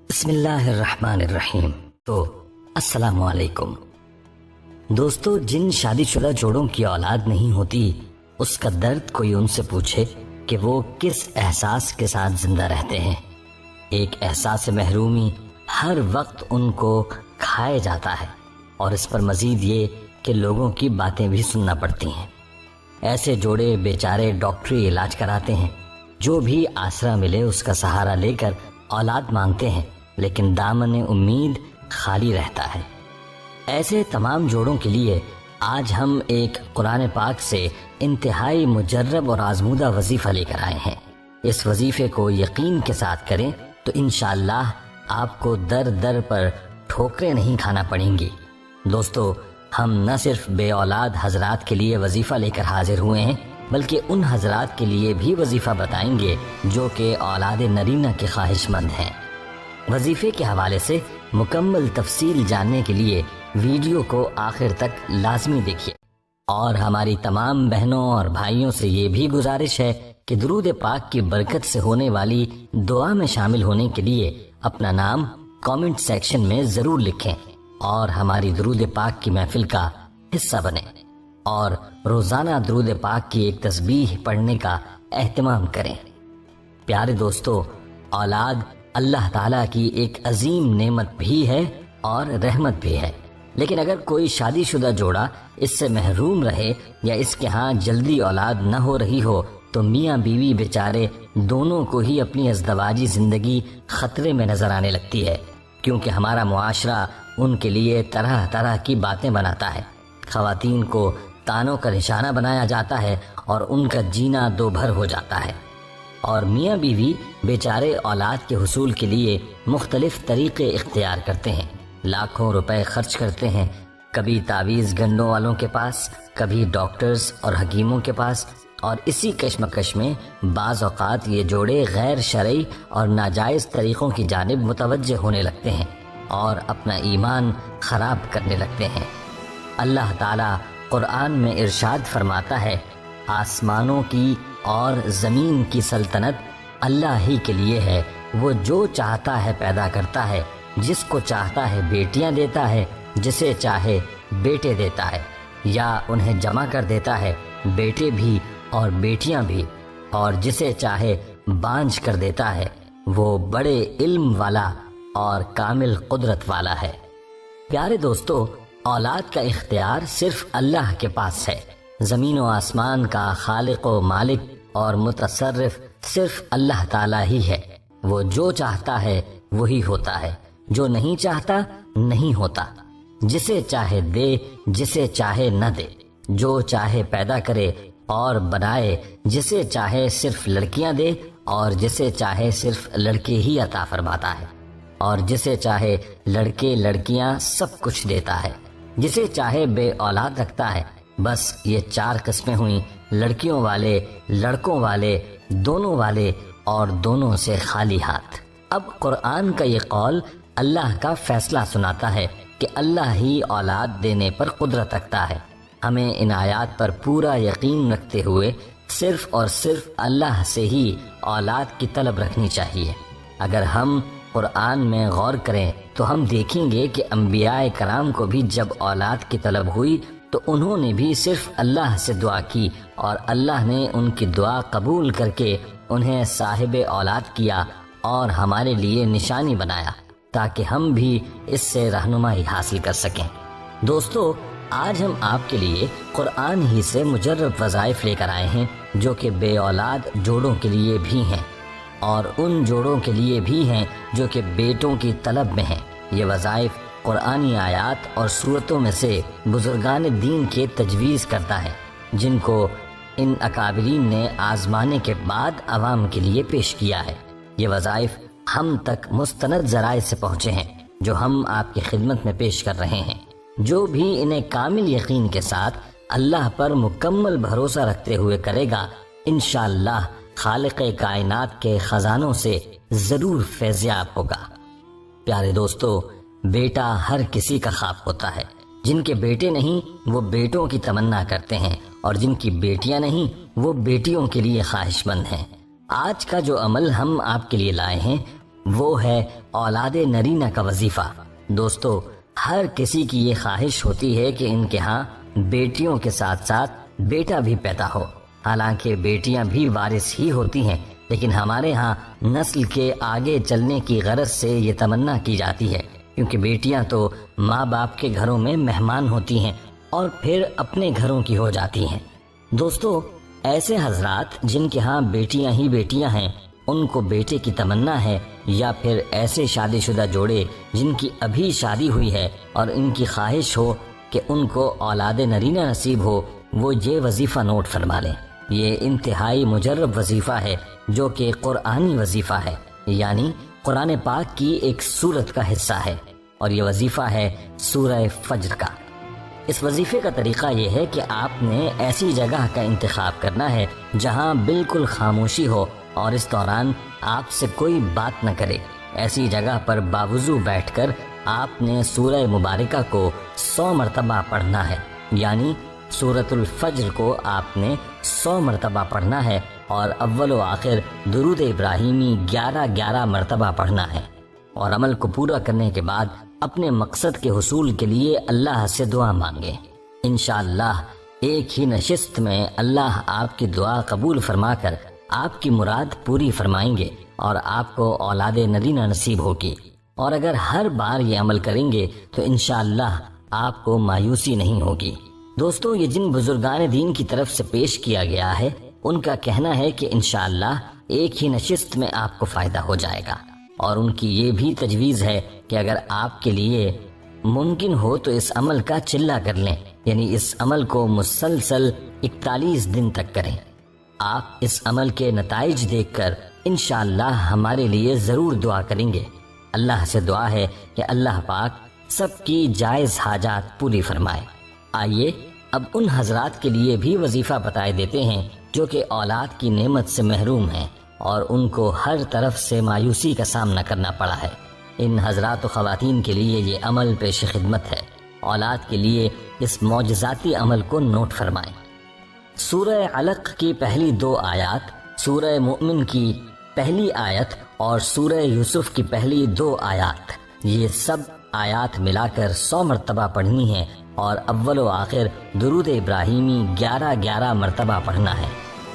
بسم اللہ الرحمن الرحیم۔ تو السلام علیکم دوستو، جن شادی شدہ جوڑوں کی اولاد نہیں ہوتی اس کا درد کوئی ان سے پوچھے کہ وہ کس احساس کے ساتھ زندہ رہتے ہیں۔ ایک احساس محرومی ہر وقت ان کو کھائے جاتا ہے، اور اس پر مزید یہ کہ لوگوں کی باتیں بھی سننا پڑتی ہیں۔ ایسے جوڑے بیچارے ڈاکٹری علاج کراتے ہیں، جو بھی آسرا ملے اس کا سہارا لے کر اولاد مانگتے ہیں، لیکن دامن امید خالی رہتا ہے۔ ایسے تمام جوڑوں کے لیے آج ہم ایک قرآن پاک سے انتہائی مجرب اور آزمودہ وظیفہ لے کر آئے ہیں۔ اس وظیفے کو یقین کے ساتھ کریں تو انشاءاللہ آپ کو در در پر ٹھوکریں نہیں کھانا پڑیں گی۔ دوستو، ہم نہ صرف بے اولاد حضرات کے لیے وظیفہ لے کر حاضر ہوئے ہیں، بلکہ ان حضرات کے لیے بھی وظیفہ بتائیں گے جو کہ اولاد نرینہ کے خواہش مند ہیں۔ وظیفے کے حوالے سے مکمل تفصیل جاننے کے لیے ویڈیو کو آخر تک لازمی دیکھیے، اور ہماری تمام بہنوں اور بھائیوں سے یہ بھی گزارش ہے کہ درود پاک کی برکت سے ہونے والی دعا میں شامل ہونے کے لیے اپنا نام کامنٹ سیکشن میں ضرور لکھیں، اور ہماری درود پاک کی محفل کا حصہ بنیں، اور روزانہ درود پاک کی ایک تسبیح پڑھنے کا اہتمام کریں۔ پیارے دوستو، اولاد اللہ تعالیٰ کی ایک عظیم نعمت بھی ہے اور رحمت بھی ہے، لیکن اگر کوئی شادی شدہ جوڑا اس سے محروم رہے یا اس کے ہاں جلدی اولاد نہ ہو رہی ہو تو میاں بیوی بیچارے دونوں کو ہی اپنی ازدواجی زندگی خطرے میں نظر آنے لگتی ہے، کیونکہ ہمارا معاشرہ ان کے لیے طرح طرح کی باتیں بناتا ہے۔ خواتین کو تانوں کا نشانہ بنایا جاتا ہے اور ان کا جینا دو بھر ہو جاتا ہے، اور میاں بیوی بیچارے اولاد کے حصول کے لیے مختلف طریقے اختیار کرتے ہیں، لاکھوں روپے خرچ کرتے ہیں، کبھی تعویذ گنڈوں والوں کے پاس، کبھی ڈاکٹرز اور حکیموں کے پاس، اور اسی کشمکش میں بعض اوقات یہ جوڑے غیر شرعی اور ناجائز طریقوں کی جانب متوجہ ہونے لگتے ہیں اور اپنا ایمان خراب کرنے لگتے ہیں۔ اللہ تعالیٰ قرآن میں ارشاد فرماتا ہے، آسمانوں کی اور زمین کی سلطنت اللہ ہی کے لیے ہے، وہ جو چاہتا ہے پیدا کرتا ہے، جس کو چاہتا ہے بیٹیاں دیتا ہے، جسے چاہے بیٹے دیتا ہے، یا انہیں جمع کر دیتا ہے، بیٹے بھی اور بیٹیاں بھی، اور جسے چاہے بانجھ کر دیتا ہے، وہ بڑے علم والا اور کامل قدرت والا ہے۔ پیارے دوستو، اولاد کا اختیار صرف اللہ کے پاس ہے۔ زمین و آسمان کا خالق و مالک اور متصرف صرف اللہ تعالیٰ ہی ہے۔ وہ جو چاہتا ہے وہی ہوتا ہے، جو نہیں چاہتا نہیں ہوتا، جسے چاہے دے، جسے چاہے نہ دے، جو چاہے پیدا کرے اور بنائے، جسے چاہے صرف لڑکیاں دے اور جسے چاہے صرف لڑکے ہی عطا فرماتا ہے، اور جسے چاہے لڑکے لڑکیاں سب کچھ دیتا ہے، جسے چاہے بے اولاد رکھتا ہے۔ بس یہ چار قسمیں ہوئیں، لڑکیوں والے، لڑکوں والے، دونوں والے اور دونوں سے خالی ہاتھ۔ اب قرآن کا یہ قول اللہ کا فیصلہ سناتا ہے کہ اللہ ہی اولاد دینے پر قدرت رکھتا ہے۔ ہمیں ان آیات پر پورا یقین رکھتے ہوئے صرف اور صرف اللہ سے ہی اولاد کی طلب رکھنی چاہیے۔ اگر ہم قرآن میں غور کریں تو ہم دیکھیں گے کہ انبیاء کرام کو بھی جب اولاد کی طلب ہوئی تو انہوں نے بھی صرف اللہ سے دعا کی، اور اللہ نے ان کی دعا قبول کر کے انہیں صاحب اولاد کیا اور ہمارے لیے نشانی بنایا تاکہ ہم بھی اس سے رہنمائی حاصل کر سکیں۔ دوستو، آج ہم آپ کے لیے قرآن ہی سے مجرب وظائف لے کر آئے ہیں جو کہ بے اولاد جوڑوں کے لیے بھی ہیں، اور ان جوڑوں کے لیے بھی ہیں جو کہ بیٹوں کی طلب میں ہیں۔ یہ وظائف قرآنی آیات اور صورتوں میں سے بزرگان دین کے تجویز کرتا ہے، جن کو ان اکابرین نے آزمانے کے بعد عوام کے لیے پیش کیا ہے۔ یہ وظائف ہم تک مستند ذرائع سے پہنچے ہیں جو ہم آپ کی خدمت میں پیش کر رہے ہیں۔ جو بھی انہیں کامل یقین کے ساتھ اللہ پر مکمل بھروسہ رکھتے ہوئے کرے گا، انشاءاللہ خالق کائنات کے خزانوں سے ضرور فیضیاب ہوگا۔ پیارے دوستو، بیٹا ہر کسی کا خواب ہوتا ہے۔ جن کے بیٹے نہیں وہ بیٹوں کی تمنا کرتے ہیں، اور جن کی بیٹیاں نہیں وہ بیٹیوں کے لیے خواہش مند ہیں۔ آج کا جو عمل ہم آپ کے لیے لائے ہیں وہ ہے اولاد نرینہ کا وظیفہ۔ دوستو، ہر کسی کی یہ خواہش ہوتی ہے کہ ان کے ہاں بیٹیوں کے ساتھ ساتھ بیٹا بھی پیدا ہو۔ حالانکہ بیٹیاں بھی وارث ہی ہوتی ہیں، لیکن ہمارے ہاں نسل کے آگے چلنے کی غرض سے یہ تمنا کی جاتی ہے، کیونکہ بیٹیاں تو ماں باپ کے گھروں میں مہمان ہوتی ہیں اور پھر اپنے گھروں کی ہو جاتی ہیں۔ دوستو، ایسے حضرات جن کے ہاں بیٹیاں ہی بیٹیاں ہیں، ان کو بیٹے کی تمنا ہے، یا پھر ایسے شادی شدہ جوڑے جن کی ابھی شادی ہوئی ہے اور ان کی خواہش ہو کہ ان کو اولاد نرینہ نصیب ہو، وہ یہ وظیفہ نوٹ فرما لیں۔ یہ انتہائی مجرب وظیفہ ہے جو کہ قرآنی وظیفہ ہے، یعنی قرآن پاک کی ایک سورت کا حصہ ہے، اور یہ وظیفہ ہے سورہ فجر کا۔ اس وظیفے کا طریقہ یہ ہے کہ آپ نے ایسی جگہ کا انتخاب کرنا ہے جہاں بالکل خاموشی ہو اور اس دوران آپ سے کوئی بات نہ کرے۔ ایسی جگہ پر باوضو بیٹھ کر آپ نے سورہ مبارکہ کو 100 مرتبہ پڑھنا ہے، یعنی سورۃ الفجر کو آپ نے 100 مرتبہ پڑھنا ہے، اور اول و آخر درود ابراہیمی 11 مرتبہ پڑھنا ہے۔ اور عمل کو پورا کرنے کے بعد اپنے مقصد کے حصول کے لیے اللہ سے دعا مانگیں۔ انشاءاللہ ایک ہی نشست میں اللہ آپ کی دعا قبول فرما کر آپ کی مراد پوری فرمائیں گے اور آپ کو اولاد نرینہ نصیب ہوگی۔ اور اگر ہر بار یہ عمل کریں گے تو انشاءاللہ آپ کو مایوسی نہیں ہوگی۔ دوستو، یہ جن بزرگان دین کی طرف سے پیش کیا گیا ہے، ان کا کہنا ہے کہ انشاءاللہ ایک ہی نشست میں آپ کو فائدہ ہو جائے گا، اور ان کی یہ بھی تجویز ہے کہ اگر آپ کے لیے ممکن ہو تو اس عمل کا چلہ کر لیں، یعنی اس عمل کو مسلسل 41 دن تک کریں۔ آپ اس عمل کے نتائج دیکھ کر انشاءاللہ ہمارے لیے ضرور دعا کریں گے۔ اللہ سے دعا ہے کہ اللہ پاک سب کی جائز حاجات پوری فرمائے۔ آئیے اب ان حضرات کے لیے بھی وظیفہ بتائے دیتے ہیں جو کہ اولاد کی نعمت سے محروم ہیں اور ان کو ہر طرف سے مایوسی کا سامنا کرنا پڑا ہے۔ ان حضرات و خواتین کے لیے یہ عمل پیش خدمت ہے۔ اولاد کے لیے اس معجزاتی عمل کو نوٹ فرمائیں۔ سورہ علق کی پہلی 2 آیات، سورہ مؤمن کی پہلی آیت اور سورہ یوسف کی پہلی 2 آیات، یہ سب آیات ملا کر 100 مرتبہ پڑھنی ہے، اور اول و آخر درود ابراہیمی 11 مرتبہ پڑھنا ہے۔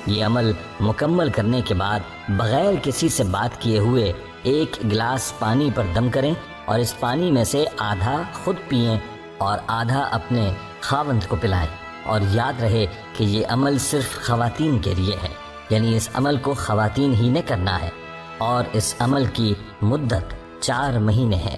یہ عمل مکمل کرنے کے بعد بغیر کسی سے بات کیے ہوئے 1 گلاس پانی پر دم کریں، اور اس پانی میں سے آدھا خود پئیں اور آدھا اپنے خاوند کو پلائیں۔ اور یاد رہے کہ یہ عمل صرف خواتین کے لیے ہے، یعنی اس عمل کو خواتین ہی نے کرنا ہے، اور اس عمل کی مدت 4 مہینے ہے،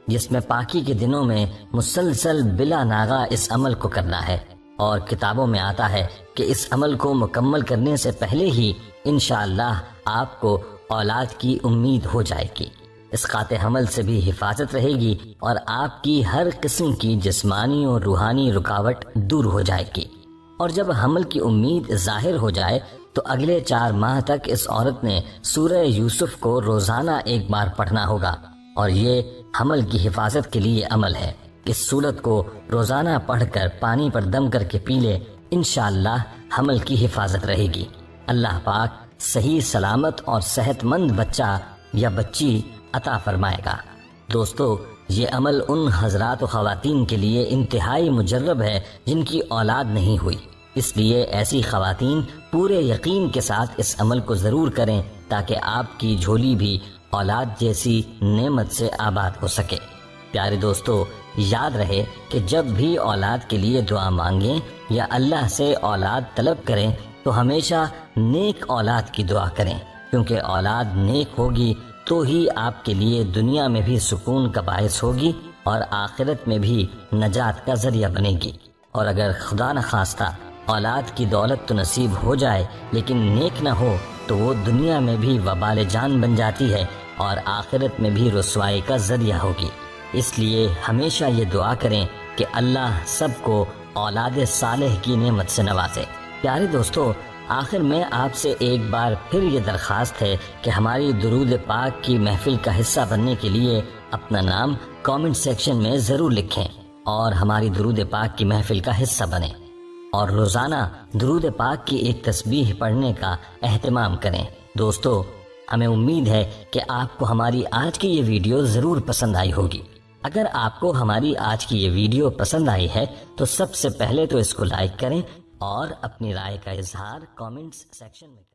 جس میں پاکی کے دنوں میں مسلسل بلا ناغہ اس عمل کو کرنا ہے۔ اور کتابوں میں آتا ہے کہ اس عمل کو مکمل کرنے سے پہلے ہی انشاءاللہ آپ کو اولاد کی امید ہو جائے گی۔ اس قاطع حمل سے بھی حفاظت رہے گی، اور آپ کی ہر قسم کی جسمانی اور روحانی رکاوٹ دور ہو جائے گی۔ اور جب حمل کی امید ظاہر ہو جائے تو اگلے 4 ماہ تک اس عورت نے سورہ یوسف کو روزانہ 1 بار پڑھنا ہوگا، اور یہ حمل کی حفاظت کے لیے عمل ہے۔ اس سورت کو روزانہ پڑھ کر پانی پر دم کر کے پی لے، انشاءاللہ حمل کی حفاظت رہے گی۔ اللہ پاک صحیح سلامت اور صحت مند بچہ یا بچی عطا فرمائے گا۔ دوستو، یہ عمل ان حضرات و خواتین کے لیے انتہائی مجرب ہے جن کی اولاد نہیں ہوئی، اس لیے ایسی خواتین پورے یقین کے ساتھ اس عمل کو ضرور کریں تاکہ آپ کی جھولی بھی اولاد جیسی نعمت سے آباد ہو سکے۔ پیارے دوستو، یاد رہے کہ جب بھی اولاد کے لیے دعا مانگیں یا اللہ سے اولاد طلب کریں تو ہمیشہ نیک اولاد کی دعا کریں، کیونکہ اولاد نیک ہوگی تو ہی آپ کے لیے دنیا میں بھی سکون کا باعث ہوگی اور آخرت میں بھی نجات کا ذریعہ بنے گی۔ اور اگر خدا نخواستہ اولاد کی دولت تو نصیب ہو جائے لیکن نیک نہ ہو تو وہ دنیا میں بھی وبال جان بن جاتی ہے اور آخرت میں بھی رسوائی کا ذریعہ ہوگی۔ اس لیے ہمیشہ یہ دعا کریں کہ اللہ سب کو اولاد صالح کی نعمت سے نوازے۔ پیارے دوستو، آخر میں آپ سے ایک بار پھر یہ درخواست ہے کہ ہماری درود پاک کی محفل کا حصہ بننے کے لیے اپنا نام کامنٹ سیکشن میں ضرور لکھیں اور ہماری درود پاک کی محفل کا حصہ بنیں، اور روزانہ درود پاک کی ایک تسبیح پڑھنے کا اہتمام کریں۔ دوستو، ہمیں امید ہے کہ آپ کو ہماری آج کی یہ ویڈیو ضرور پسند آئی ہوگی۔ اگر آپ کو ہماری آج کی یہ ویڈیو پسند آئی ہے تو سب سے پہلے تو اس کو لائک کریں اور اپنی رائے کا اظہار کامنٹس سیکشن میں کریں۔